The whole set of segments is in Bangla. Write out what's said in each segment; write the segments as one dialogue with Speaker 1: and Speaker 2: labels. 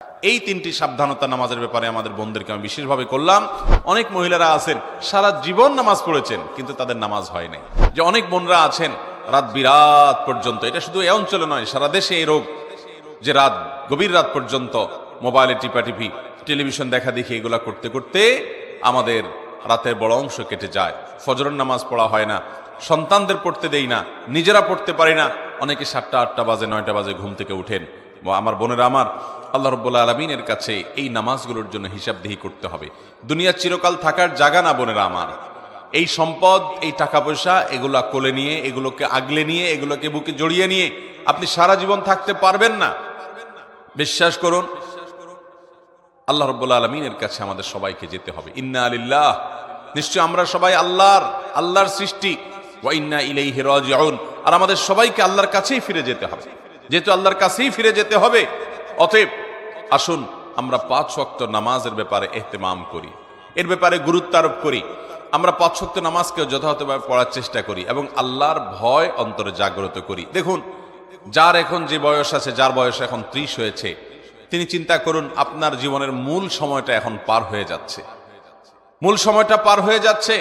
Speaker 1: এই তিনটি সাবধানতা নামাজের ব্যাপারে আমাদের বোনদেরকে আমি বিশেষভাবে করলাম। অনেক মহিলারা আছেন সারা জীবন নামাজ পড়েছেন কিন্তু তাদের নামাজ হয় নাই। যে অনেক বোনরা আছেন রাত বিরাত পর্যন্ত, এটা শুধু এই অঞ্চলে নয়, সারা দেশে এই রোগ, যে রাত গভীর রাত পর্যন্ত মোবাইলে টিপাটিপি, টেলিভিশন দেখা দেখি, এগুলা করতে করতে আমাদের রাতের বড় অংশ কেটে যায়। ফজরের নামাজ পড়া হয় না, সন্তানদের পড়তে দেই না, নিজেরা পড়তে পারি না। অনেকে 7টা 8টা বাজে 9টা বাজে ঘুম থেকে উঠেন। আমার বোনেরা আমার, আল্লাহ রাব্বুল আলামিনের কাছে এই নামাজগুলোর জন্য হিসাবদিহি করতে হবে। দুনিয়া চিরকাল থাকার জায়গা না বোনেরা আমার। এই সম্পদ, এই টাকা পয়সা, এগুলা কোলে নিয়ে, এগুলোকে আগলে নিয়ে, এগুলোকে বুকে জড়িয়ে নিয়ে আপনি সারা জীবন থাকতে পারবেন না। বিশ্বাস করুন, আল্লাহ রাব্বুল আলামিনের কাছে আমাদের সবাইকে যেতে হবে। ইন্না লিল্লাহ, নিশ্চয় আমরা সবাই আল্লাহর সৃষ্টি, ওয়া ইন্না ইলাইহি রাজিউন, আর আমাদের সবাইকে আল্লাহর কাছেই ফিরে যেতে হবে। যেহেতু আল্লাহর কাছেই ফিরে যেতে হবে, অতএব আসুন আমরা 5 ওয়াক্ত নামাজের ব্যাপারে ইহতিমাম করি, এর ব্যাপারে গুরুত্ব আরোপ করি। আমরা 5 ওয়াক্ত নামাজকে যথাযথভাবে পড়ার চেষ্টা করি এবং আল্লাহর ভয় অন্তরে জাগ্রত করি। দেখুন, যার এখন যে বয়স আছে, যার বয়স এখন 30 হয়েছে, তিনি চিন্তা করুন আপনার জীবনের মূল সময়টা এখন পার হয়ে যাচ্ছে। মূল সময়টা পার হয়ে যাচ্ছে।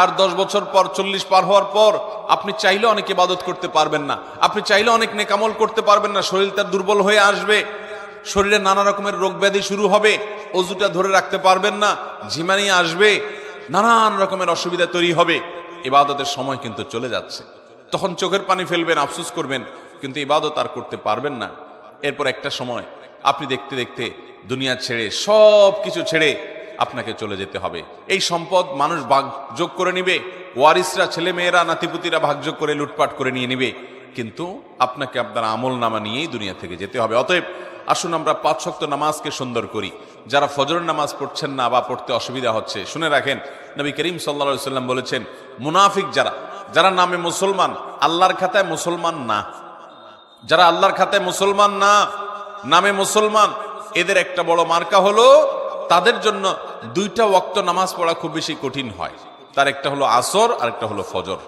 Speaker 1: আর 10 বছর পর, 40 পার হওয়ার পর আপনি চাইলে অনেক ইবাদত করতে পারবেন না, আপনি চাইলে অনেক নেকামল করতে পারবেন না। শরীরটা দুর্বল হয়ে আসবে, শরীরে নানা রকমের রোগ ব্যাধি শুরু হবে, অজুটা ধরে রাখতে পারবেন না, ঝিমানি আসবে, নানান রকমের অসুবিধা তৈরি হবে। ইবাদতের সময় কিন্তু চলে যাচ্ছে। তখন চোখের পানি ফেলবেন, আফসোস করবেন, কিন্তু ইবাদত আর করতে পারবেন না। এরপর একটা সময় আপনি দেখতে দেখতে দুনিয়া ছেড়ে, সব কিছু ছেড়ে আপনাকে চলে যেতে হবে। এই সম্পদ মানুষ ভাগযোগ করে নিবে, ওয়ারিসরা, ছেলে মেয়েরা, নাতিপুতিরা ভাগযোগ করে লুটপাট করে নিয়ে নিবে, কিন্তু আপনাকে আপনার আমল নামা নিয়েই দুনিয়া থেকে যেতে হবে। অতএব আসুন আমরা 5 ওয়াক্ত নামাজকে সুন্দর করি। যারা ফজরের নামাজ পড়ছেন না বা পড়তে অসুবিধা হচ্ছে, শুনে রাখেন, নবী করিম সাল্লাল্লাহু আলাইহি ওয়াসাল্লাম বলেছেন, মুনাফিক যারা নামে মুসলমান, আল্লাহর খাতায় মুসলমান না, যারা আল্লাহর খাতায় মুসলমান না, নামে মুসলমান, এদের একটা বড় মার্কা হলো তাদের জন্য 2টা ওয়াক্ত নামাজ পড়া খুব বেশি কঠিন হয়। তার একটা হলো আসর, আর একটা হলো ফজর।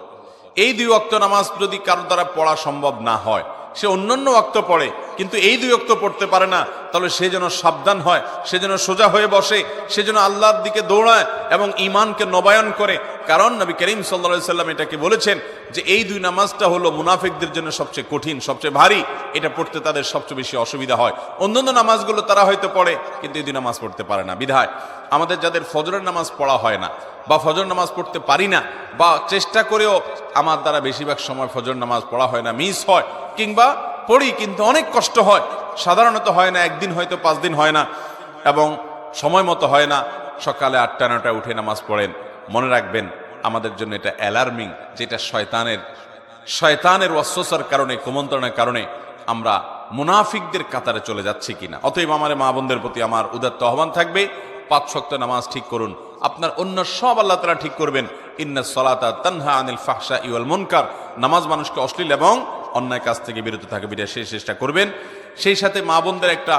Speaker 1: এই 2 ওয়াক্ত নামাজ যদি কারো দ্বারা পড়া সম্ভব না হয়, সে অন্যান্য ওয়াক্ত পড়ে কিন্তু এই 2 ওয়াক্ত পড়তে পারে না, তাহলে সে যেন সাবধান হয়, সে যেন সোজা হয়ে বসে, সে যেন আল্লাহর দিকে দৌড়ায় এবং ঈমানকে নবায়ন করে। কারণ নবী করিম সাল্লাল্লাহু আলাইহি ওয়াসাল্লাম এটাকে বলেছেন যে এই 2 নামাজটা হলো মুনাফিকদের জন্য সবচেয়ে কঠিন, সবচেয়ে ভারী, এটা পড়তে তাদের সবচেয়ে বেশি অসুবিধা হয়। অন্যান্য নামাজগুলো তারা হয়তো পড়ে কিন্তু এই 2 নামাজ পড়তে পারে না। বিধায় আমাদের যাদের ফজরের নামাজ পড়া হয় না বা ফজর নামাজ পড়তে পারি না, বা চেষ্টা করেও আমার দ্বারা বেশিরভাগ সময় ফজর নামাজ পড়া হয় না, মিস হয়, কিংবা পড়ি কিন্তু অনেক কষ্ট হয়, সাধারণত হয় না, একদিন হয়তো 5 দিন হয় না, এবং সময় মতো হয় না, সকালে 8টা 9টায় উঠে নামাজ পড়েন, মনে রাখবেন আমাদের জন্য এটা অ্যালার্মিং, যেটা শয়তানের ওয়াসওয়াসার কারণে, কুমন্ত্রণার কারণে আমরা মুনাফিকদের কাতারে চলে যাচ্ছি কিনা। অতএব আমার মা বোনদের প্রতি আমার উদাত্ত আহ্বান থাকবে, 5 ওয়াক্ত নামাজ ঠিক করুন, আপনার অন্য সব আল্লাহ তাআলা ঠিক করবেন। ইন্নাস সালাতা তানহা আনিল ফাহশাই ওয়াল মুনকার, নামাজ মানুষকে অশ্লীল এবং অন্যায় কাজ থেকে বিরত থাকে, বিরত সেই চেষ্টা করবেন। সেই সাথে মা বোনদের একটা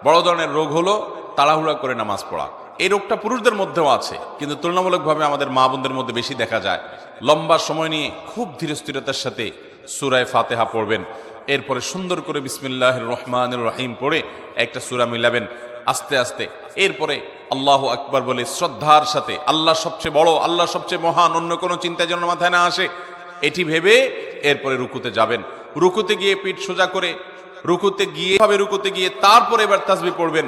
Speaker 1: বড় ধরনের রোগ হলো তাড়াহুড়া করে নামাজ পড়া। এই রোগটা পুরুষদের মধ্যেও আছে, কিন্তু তুলনামূলকভাবে আমাদের মা বোনদের মধ্যে বেশি দেখা যায়। লম্বা সময় নিয়ে খুব ধীরস্থিরতার সাথে সূরা ফাতিহা পড়বেন, এরপরে সুন্দর করে বিসমিল্লাহির রহমানির রহিম পড়ে একটা সূরা মিলাবেন আস্তে আস্তে, এরপরে আল্লাহু আকবার বলে শ্রদ্ধার সাথে, আল্লাহ সবচেয়ে বড়, আল্লাহ সবচেয়ে মহান, অন্য কোনো চিন্তা যেন মাথায় না আসে, এটি ভেবে এরপরে রুকুতে যাবেন। রুকুতে গিয়ে পিঠ সোজা করে রুকুতে গিয়ে তারপরে এবার তাসবিহ পড়বেন,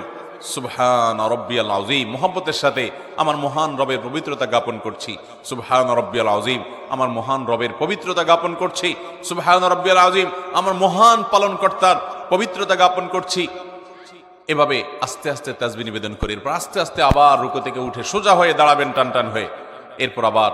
Speaker 1: সুবহান রাব্বিয়াল আযীম, মুহাব্বতের সাথে আমার মহান রবের পবিত্রতা জ্ঞাপন করছি, সুবহান রাব্বিয়াল আযীম, আমার মহান রবের পবিত্রতা জ্ঞাপন করছি, সুবহান রাব্বিয়াল আযীম, আমার মহান পালনকর্তার পবিত্রতা জ্ঞাপন করছি। এভাবে আস্তে আস্তে তাসবিহ নিবেদন করে এরপর আস্তে আস্তে আবার রুকু থেকে উঠে সোজা হয়ে দাঁড়াবেন টান টান হয়ে। এরপর আবার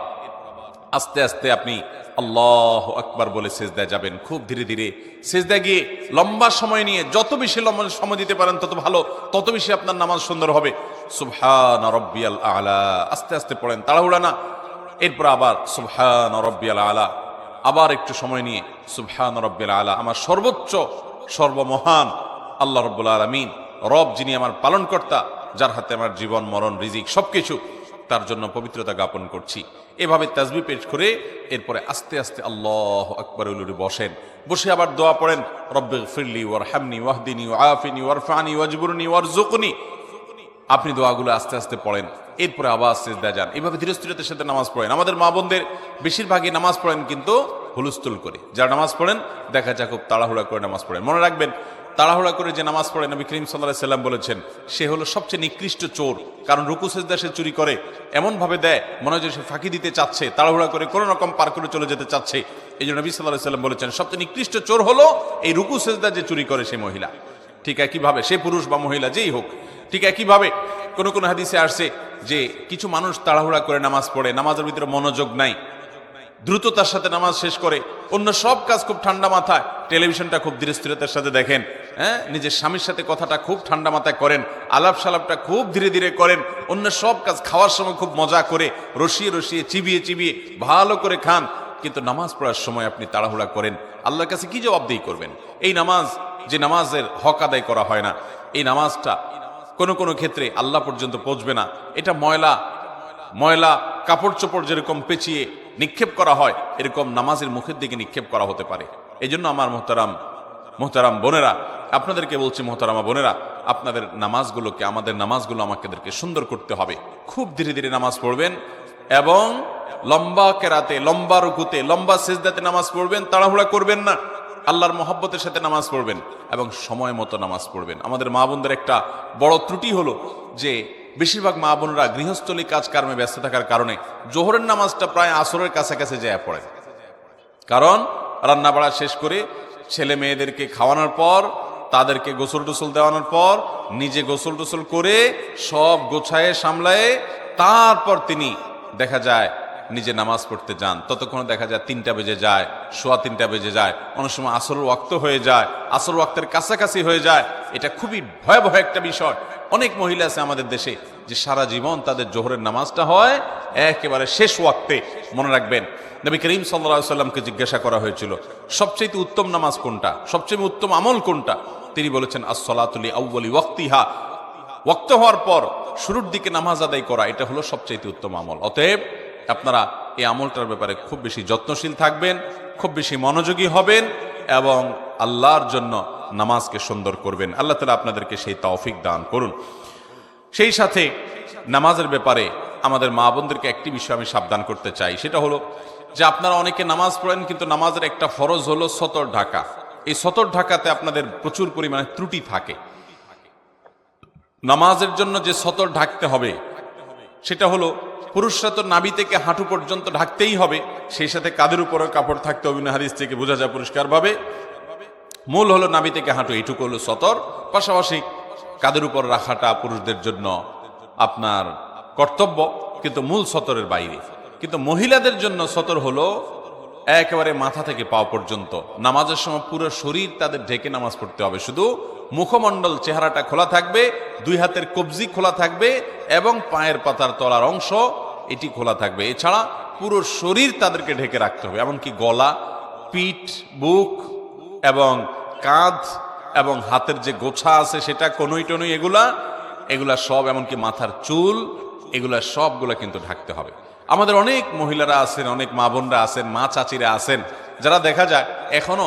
Speaker 1: আস্তে আস্তে আপনি আল্লাহু আকবার বলে সিজদায় যাবেন। খুব ধীরে ধীরে সিজদায় গিয়ে লম্বা সময় নিয়ে, যত বেশি লম্বা সময় দিতে পারেন তত ভালো, তত বেশি আপনার নামাজ সুন্দর হবে। সুবহান রাব্বিয়াল আলা, আস্তে আস্তে পড়েন, তাড়াহুড়া না। এরপর আবার সুবহান রাব্বিয়াল আলা, আবার একটু সময় নিয়ে সুবহান রাব্বিয়াল আলা, আমার সর্বোচ্চ সর্বমহান আল্লাহ রাব্বুল আলামিন, রব যিনি আমার পালনকর্তা, যার হাতে আমার জীবন মরণ রিজিক সবকিছু, তার জন্য পবিত্রতা জ্ঞাপন করছি। এভাবে তাসবিহ পেশ করে এরপরে আস্তে আস্তে আল্লাহু আকবার বলে বসেন। বসে আবার দোয়া পড়েন, রব্বিগফিরলি ওয়ারহামনি ওয়াহদিনি ওয়াআফিনি ওয়ারফানি ওয়াজবুরনি ওয়ারযুকনি। আপনি দোয়াগুলো আস্তে আস্তে পড়েন, এরপরে আবার সিজদা যান। এভাবে ধীরে স্থিরতার সাথে নামাজ পড়েন। আমাদের মা বোনদের বেশিরভাগই নামাজ পড়েন কিন্তু হুলস্থুল করে। যারা নামাজ পড়েন দেখা যায় খুব তাড়াহুড়া করে নামাজ পড়েন। মনে রাখবেন, তাড়াহুড়া করে যে নামাজ পড়ে নবী করিম সাল্লাল্লাহু আলাইহি সাল্লাম বলেছেন সে হলো সবচেয়ে নিকৃষ্ট চোর। কারণ রুকু সিজদা সে চুরি করে, এমন ভাবে দেয় মনে হয় যে সে ফাঁকি দিতে চাচ্ছে, তাড়াহুড়া করে কোনো রকম পার করে চলে যেতে চাচ্ছে। এই জন্য নবী সাল্লাল্লাহু আলাইহি সাল্লাম বলেছেন সবচেয়ে নিকৃষ্ট চোর হলো এই রুকু সিজদা যে চুরি করে সে মহিলা। ঠিক একইভাবে সে পুরুষ বা মহিলা যেই হোক, ঠিক একইভাবে কোন কোন হাদিসে আসছে যে কিছু মানুষ তাড়াহুড়া করে নামাজ পড়ে, নামাজের ভিতরে মনোযোগ নাই, দ্রুততার সাথে নামাজ শেষ করে, অন্য সব কাজ খুব ঠান্ডা মাথায়, টেলিভিশনটা খুব ধীরে স্থিরতার সাথে দেখেন, নিজের স্বামীর সাথে কথাটা খুব ঠান্ডা মাথায় করেন, আলাপ সালাপটা খুব ধীরে ধীরে করেন, অন্য সব কাজ খাওয়ার সময় খুব মজা করে রসিয়ে রসিয়ে চিবিয়ে চিবিয়ে ভালো করে খান, কিন্তু নামাজ পড়ার সময় আপনি তাড়াহুড়া করেন, আল্লাহর কাছে কি জবাবদিহি করবেন? এই নামাজ যে নামাজের হক আদায় করা হয় না, এই নামাজটা কোনো কোনো ক্ষেত্রে আল্লাহ পর্যন্ত পৌঁছবে না। এটা ময়লা ময়লা কাপড় চোপড় যেরকম পেঁচিয়ে নিক্ষেপ করা হয়, এরকম নামাজের মুখের দিকে নিক্ষেপ করা হতে পারে। এই জন্য আমার মোহতারাম বোনেরা, আপনাদেরকে বলছি, মোহতারামা বোনেরা, আপনাদের নামাজগুলোকে, আমাদের নামাজগুলো আমাদেরকে সুন্দর করতে হবে। খুব ধীরে ধীরে নামাজ পড়বেন এবং লম্বা কেরাতে, লম্বা রুকুতে, লম্বা সিজদাতে নামাজ পড়বেন। তাড়াহুড়া করবেন না, আল্লাহর মহব্বতের সাথে নামাজ পড়বেন এবং সময় মতো নামাজ পড়বেন। আমাদের মা বোনদের একটা বড় ত্রুটি হলো যে বেশিরভাগ মা বোনরা গৃহস্থলী কাজ কর্মে ব্যস্ত থাকার কারণে জোহরের নামাজটা প্রায় আসরের কাছাকাছি যায় পড়ে। কারণ রান্না বাড়া শেষ করে ছেলে মেয়েদেরকে খাওয়ানোর পর, তাদেরকে গোসল টোসল দেওয়ানোর পর, নিজে গোসল টোসল করে সব গোছায়ে সামলায়ে তারপর তিনি দেখা যায় নিজে নামাজ পড়তে যান। ততক্ষণ দেখা যায় 3টা বেজে যায়, সোয়া 3টা বেজে যায়, অনেক সময় আসর ওয়াক্ত হয়ে যায়, আসর ওয়াক্তের কাছাকাছি হয়ে যায়। এটা খুবই ভয়াবহ একটা বিষয়। অনেক মহিলা আছে আমাদের দেশে যে সারা জীবন তাদের জোহরের নামাজটা হয় একেবারে শেষ ওয়াক্তে। মনে রাখবেন, নবী করিম সাল্লাল্লাহু আলাইহি সাল্লামকে জিজ্ঞাসা করা হয়েছিল সবচেয়ে উত্তম নামাজ কোনটা, সবচেয়ে উত্তম আমল কোনটা? তিনি বলেছেন আস-সালাতু লি আউয়ালি ওয়াক্তিহা, ওয়াক্ত হওয়ার পর শুরুর দিকে নামাজ আদায় করা, এটা হলো সবচেয়ে উত্তম আমল। অতএব আপনারা এই আমলটার ব্যাপারে খুব বেশি যত্নশীল থাকবেন, খুব বেশি মনোযোগী হবেন এবং আল্লাহর জন্য নামাজকে সুন্দর করবেন। আল্লাহ তাআলা আপনাদেরকে সেই তৌফিক দান করুন। সেই সাথে নামাজের ব্যাপারে আমাদের মা বোনদেরকে একটি বিষয় আমি সাবধান করতে চাই, সেটা হলো যে আপনারা অনেকে নামাজ পড়েন কিন্তু নামাজের একটা ফরজ হলো সতর ঢাকা। এই সতর ঢাকাতে আপনাদের প্রচুর পরিমাণে ত্রুটি থাকে। নামাজের জন্য যে সতর ঢাকতে হবে সেটা হলো পুরুষরা তো নাভি থেকে হাঁটু পর্যন্ত ঢাকতেই হবে, সেই সাথে কাঁধের উপরও কাপড় থাকতে হবে। হাদিস থেকে বোঝা যায় পরিষ্কারভাবে মূল হলো নাভি থেকে হাঁটু, এইটুকু হলো সতর। পাশাপাশি কাঁধের উপর রাখাটা পুরুষদের জন্য আপনার কর্তব্য, কিন্তু মূল সতরের বাইরে। কিন্তু মহিলাদের জন্য সতর হলো একেবারে মাথা থেকে পা পর্যন্ত। নামাজের সময় পুরো শরীর তাদের ঢেকে নামাজ পড়তে হবে, শুধু মুখমণ্ডল চেহারাটা খোলা থাকবে, 2 হাতের কবজি খোলা থাকবে এবং পায়ের পাতার তলার অংশ এটি খোলা থাকবে। এছাড়া পুরো শরীর তাদেরকে ঢেকে রাখতে হবে, এমনকি গলা, পিঠ, বুক এবং কাঁধ এবং হাতের যে গোছা আছে সেটা, কনুই টনুই, এগুলা সব, এমনকি মাথার চুল, এগুলা সবগুলা কিন্তু ঢাকতে হবে। আমাদের অনেক মহিলারা আছেন, অনেক মা বোনরা আছেন, মা চাচিরা আছেন, যারা দেখা যায় এখনো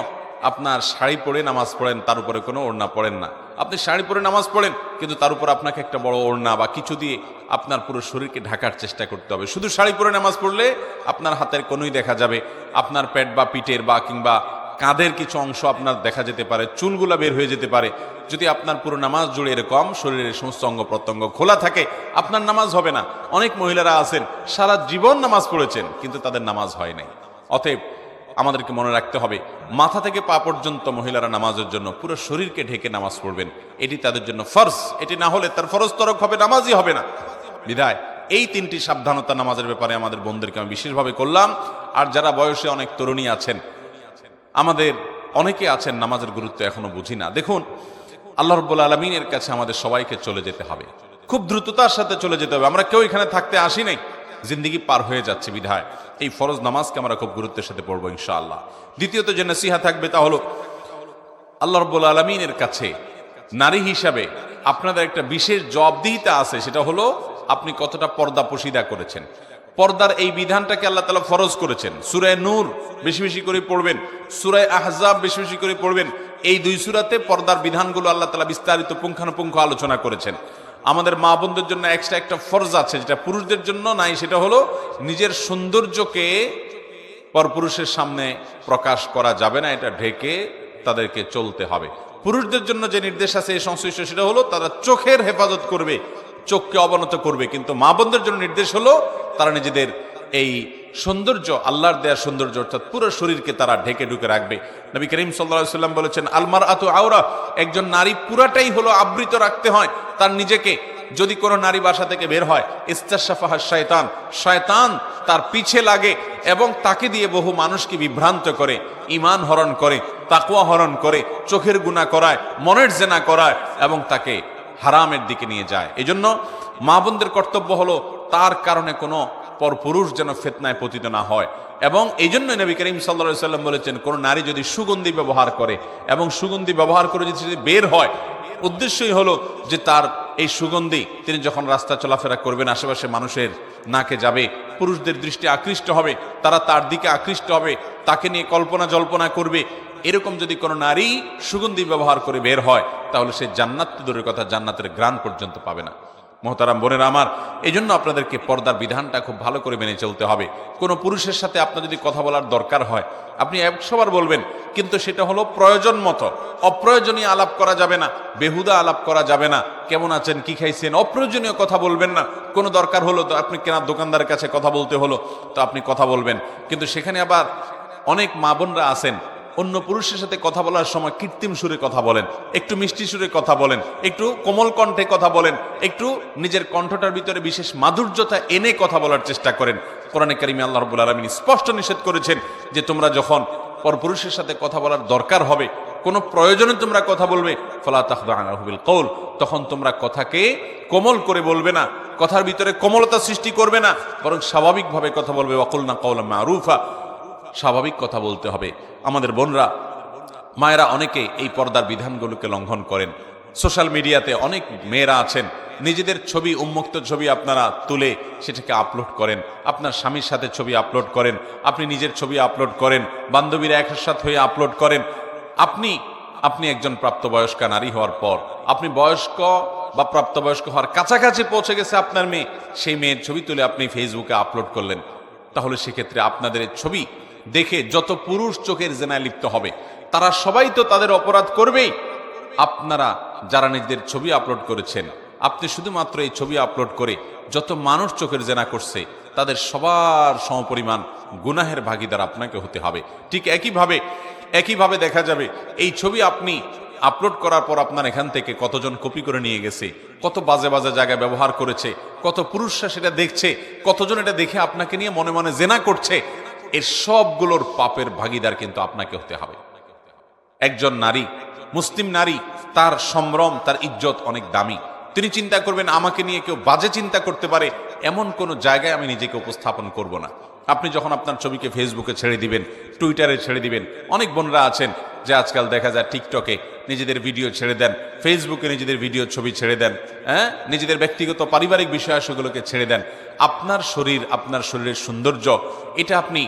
Speaker 1: আপনার শাড়ি পরে নামাজ পড়েন, তার উপরে কোনো ওড়না পড়েন না। আপনি শাড়ি পরে নামাজ পড়েন কিন্তু তার উপর আপনাকে একটা বড় ওড়না বা কিছু দিয়ে আপনার পুরো শরীরকে ঢাকার চেষ্টা করতে হবে। শুধু শাড়ি পরে নামাজ পড়লে আপনার হাতের কোনোই দেখা যাবে, আপনার পেট বা পিঠের বা কিংবা কাঁধের কিছু অংশ আপনার দেখা যেতে পারে, চুলগুলা বের হয়ে যেতে পারে। যদি আপনার পুরো নামাজ জুড়ে এরকম শরীরের সমস্ত অঙ্গ প্রত্যঙ্গ খোলা থাকে, আপনার নামাজ হবে না। অনেক মহিলারা আছেন সারা জীবন নামাজ পড়েছেন কিন্তু তাদের নামাজ হয় নাই। অতএব আমাদেরকে মনে রাখতে হবে, মাথা থেকে পা পর্যন্ত মহিলারা নামাজের জন্য পুরো শরীরকে ঢেকে নামাজ পড়বেন, এটি তাদের জন্য ফরজ। এটি না হলে তার ফরজ তরক হবে, নামাজই হবে না। বিধায় এই 3টি সাবধানতা নামাজের ব্যাপারে আমাদের বোনদেরকে আমি বিশেষভাবে করলাম। আর যারা বয়সে অনেক তরুণী আছেন, আমাদের অনেকে আছেন নামাজের গুরুত্ব এখনো বুঝি না। দেখুন, আল্লাহ রাব্বুল আলামিনের কাছে আমাদের সবাইকে চলে যেতে হবে, খুব দ্রুততার সাথে চলে যেতে হবে। আমরা কেউ এখানে থাকতে আসি নাই, জিন্দেগি পার হয়ে যাচ্ছে। বিধায় এই ফরজ নামাজকে আমরা খুব গুরুত্বের সাথে পড়বো ইনশাআল্লাহ। দ্বিতীয়ত যে নসিহা থাকবে তা হলো, আল্লাহ রাব্বুল আলামিনের কাছে নারী হিসাবে আপনাদের একটা বিশেষ জবাবদিহিতা আছে, সেটা হলো আপনি কতটা পর্দা পশিদা করেছেন। পর্দার এই বিধানটাকে আল্লাহ তাআলা ফরজ করেছেন। সূরা নূর বেশি বেশি করে পড়বেন, সূরা আহজাব বেশি বেশি করে পড়বেন। এই দুই সূরাতে পর্দার বিধানগুলো আল্লাহ তাআলা বিস্তারিত পুঙ্খানুপুঙ্খ আলোচনা করেছেন। আমাদের মা বোনদের জন্য এক্সট্রা একটা ফরজ আছে, যেটা পুরুষদের জন্য নাই। সেটা হলো নিজের সৌন্দর্যকে পরপুরুষের সামনে প্রকাশ করা যাবে না, এটা ঢেকে তাদেরকে চলতে হবে। পুরুষদের জন্য যে নির্দেশ আছে এই সংশ্লিষ্ট, সেটা হলো তারা চোখের হেফাজত করবে, চোখকে অবনত করবে। কিন্তু মা বোনদের জন্য নির্দেশ হলো তারা নিজেদের এই সৌন্দর্য, আল্লাহর দেয়া সৌন্দর্য অর্থাৎ পুরো শরীরকে তারা ঢেকে ঢুকে রাখবে। নবী করিম সাল্লাল্লাহু আলাইহি সাল্লাম বলেছেন, আলমার আতু আওরা, একজন নারী পুরাটাই হলো আবৃত রাখতে হয় তার নিজেকে। যদি কোনো নারী বাসা থেকে বের হয়, ইস্তাশাফাহা শয়তান, শয়তান তার পিছে লাগে এবং তাকে দিয়ে বহু মানুষকে বিভ্রান্ত করে, ঈমান হরণ করে, তাকওয়া হরণ করে, চোখের গুনাহ করায়, মনের জেনা করায় এবং তাকে হারামের দিকে নিয়ে যায়। এজন্য মা বোনদের কর্তব্য হলো তার কারণে কোনো পরপুরুষ যেন ফিতনায় পতিত না হয়। এবং এই জন্য নবী করিম সাল্লাল্লাহু আলাইহি সাল্লাম বলেছেন, কোন নারী যদি সুগন্ধি ব্যবহার করে এবং সুগন্ধি ব্যবহার করে যদি বের হয়, উদ্দেশ্যই হলো যে তার এই সুগন্ধি তিনি যখন রাস্তা চলাফেরা করবেন, আশেপাশে মানুষের নাকে যাবে, পুরুষদের দৃষ্টি আকৃষ্ট হবে, তারা তার দিকে আকৃষ্ট হবে, তাকে নিয়ে কল্পনা জল্পনা করবে। এরকম যদি কোনো নারী সুগন্ধি ব্যবহার করে বের হয়, তাহলে সে জান্নাত তো দূরের কথা, জান্নাতের ঘ্রাণ পর্যন্ত পাবে না। মোহতারাম বোনেরা আমার, এই জন্য আপনাদেরকে পর্দার বিধানটা খুব ভালো করে মেনে চলতে হবে। কোনো পুরুষের সাথে আপনার যদি কথা বলার দরকার হয়, আপনি 100 বার বলবেন, কিন্তু সেটা হলো প্রয়োজন মতো। অপ্রয়োজনীয় আলাপ করা যাবে না, বেহুদা আলাপ করা যাবে না। কেমন আছেন, কি খাইছেন, অপ্রয়োজনীয় কথা বলবেন না। কোনো দরকার হলো তো আপনি কেনার দোকানদারের কাছে কথা বলতে হলো, তো আপনি কথা বলবেন। কিন্তু সেখানে আবার অনেক মা বোনরা আছেন, অন্য পুরুষের সাথে কথা বলার সময় কৃত্রিম সুরে কথা বলেন, একটু মিষ্টি সুরে কথা বলেন, একটু কোমল কণ্ঠে কথা বলেন, একটু নিজের কণ্ঠটার ভিতরে বিশেষ মাধুর্যতা এনে কথা বলার চেষ্টা করেন। কোরআনে কারিমে আল্লাহ রাব্বুল আলামিন স্পষ্ট নিষেধ করেছেন যে তোমরা যখন পরপুরুষের সাথে কথা বলার দরকার হবে, কোনো প্রয়োজনে তোমরা কথা বলবে, ফালা তাখদা'না বিল কওল, তখন তোমরা কথাকে কোমল করে বলবে না, কথার ভিতরে কোমলতা সৃষ্টি করবে না, বরং স্বাভাবিকভাবে কথা বলবে। ওয়াকুলনা কাওলাম মারুফা, স্বাভাবিক কথা বলতে হবে। আমাদের বোনরা, মায়েরা অনেকে এই পর্দার বিধানগুলোকে লঙ্ঘন করেন। সোশ্যাল মিডিয়াতে অনেক মেয়েরা আছেন, নিজেদের ছবি, উন্মুক্ত ছবি আপনারা তুলে সেটাকে আপলোড করেন, আপনার স্বামীর সাথে ছবি আপলোড করেন, আপনি নিজের ছবি আপলোড করেন, বান্ধবীরা একসাথে হয়ে আপলোড করেন। আপনি একজন প্রাপ্তবয়স্কা নারী হওয়ার পর, আপনি বয়স্ক বা প্রাপ্তবয়স্ক হওয়ার কাছাকাছি পৌঁছে গেছে আপনার মেয়ে, সেই মেয়ের ছবি তুলে আপনি ফেসবুকে আপলোড করলেন। তাহলে সেক্ষেত্রে আপনাদের ছবি দেখে যত পুরুষ চোখের জেনায় লিপ্ত হবে, তারা সবাই তো তাদের অপরাধ করবেই। আপনারা যারা নিজেদের ছবি আপলোড করেছেন, আপনি শুধুমাত্র এই ছবি আপলোড করে যত মানুষ চোখের জেনা করছে, তাদের সবার সমপরিমাণ গুনাহের ভাগীদার আপনাকে হতে হবে। ঠিক একইভাবে দেখা যাবে এই ছবি আপনি আপলোড করার পর আপনার এখান থেকে কতজন কপি করে নিয়ে গেছে, কত বাজে বাজে জায়গায় ব্যবহার করেছে, কত পুরুষরা সেটা দেখছে, কতজন এটা দেখে আপনাকে নিয়ে মনে মনে জেনা করছে। এর সবগুলোর পাপের ভাগীদার কিন্তু আপনাকে হতে হবে। একজন নারী, মুসলিম নারী, তার সম্ভ্রম, তার ইজ্জত অনেক দামি। তিনি চিন্তা করবেন আমাকে নিয়ে কেউ বাজে চিন্তা করতে পারে, এমন কোনো জায়গায় আমি নিজেকে উপস্থাপন করব না। আপনি যখন আপনার ছবিকে ফেসবুকে ছেড়ে দিবেন, টুইটারে ছেড়ে দিবেন, অনেক বোনরা আছেন যে আজকাল দেখা যায় টিকটকে নিজেদের ভিডিও ছেড়ে দেন, ফেসবুকে নিজেদের ভিডিও ছবি ছেড়ে দেন, নিজেদের ব্যক্তিগত পারিবারিক বিষয়াবলীগুলোকে ছেড়ে দেন। আপনার শরীর, আপনার শরীরের সৌন্দর্য, এটা আপনি